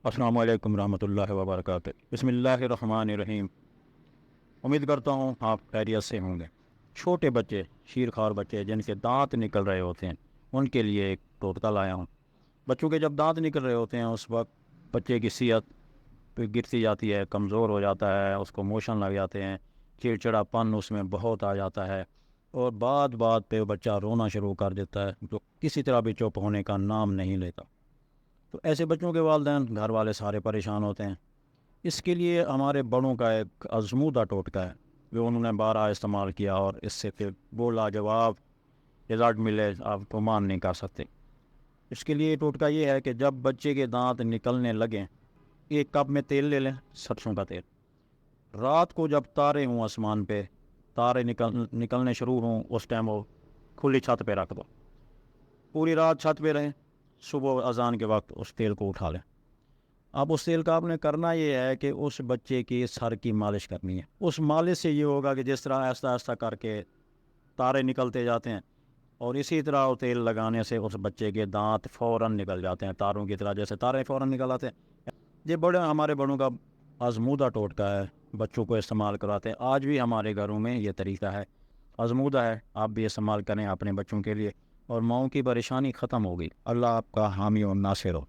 السلام علیکم ورحمۃ اللہ وبرکاتہ۔ بسم اللہ الرحمن الرحیم۔ امید کرتا ہوں آپ خیریت سے ہوں گے۔ چھوٹے بچے، شیرخوار بچے جن کے دانت نکل رہے ہوتے ہیں، ان کے لیے ایک ٹوٹکا لایا ہوں۔ بچوں کے جب دانت نکل رہے ہوتے ہیں اس وقت بچے کی صحت پہ گرتی جاتی ہے، کمزور ہو جاتا ہے، اس کو موشن لگ جاتے ہیں، چڑچڑا پن اس میں بہت آ جاتا ہے، اور بات بات پہ بچہ رونا شروع کر دیتا ہے، جو کسی طرح بھی چپ ہونے کا نام نہیں لیتا۔ تو ایسے بچوں کے والدین، گھر والے سارے پریشان ہوتے ہیں۔ اس کے لیے ہمارے بڑوں کا ایک آزمودہ ٹوٹکا ہے جو انہوں نے بارہ استعمال کیا، اور اس سے پھر وہ لاجواب رزلٹ ملے، آپ کو مان نہیں کر سکتے۔ اس کے لیے ٹوٹکا یہ ہے کہ جب بچے کے دانت نکلنے لگیں، ایک کپ میں تیل لے لیں، سرسوں کا تیل۔ رات کو جب تارے ہوں آسمان پہ، تارے نکلنے شروع ہوں، اس ٹائم وہ کھلی چھت پہ رکھ دو، پوری رات چھت پہ رہیں، صبح اذان کے وقت اس تیل کو اٹھا لیں۔ اب اس تیل کا آپ نے کرنا یہ ہے کہ اس بچے کی سر کی مالش کرنی ہے۔ اس مالش سے یہ ہوگا کہ جس طرح آہستہ آہستہ کر کے تارے نکلتے جاتے ہیں، اور اسی طرح وہ تیل لگانے سے اس بچے کے دانت فوراً نکل جاتے ہیں، تاروں کی طرح جیسے تارے فوراً نکل آتے ہیں۔ یہ ہمارے بڑوں کا آزمودہ ٹوٹکا ہے، بچوں کو استعمال کراتے ہیں۔ آج بھی ہمارے گھروں میں یہ طریقہ ہے، آزمودہ ہے، آپ بھی استعمال کریں اپنے بچوں کے لیے، اور ماؤں کی پریشانی ختم ہوگی۔ اللہ آپ کا حامی و ناصر ہو۔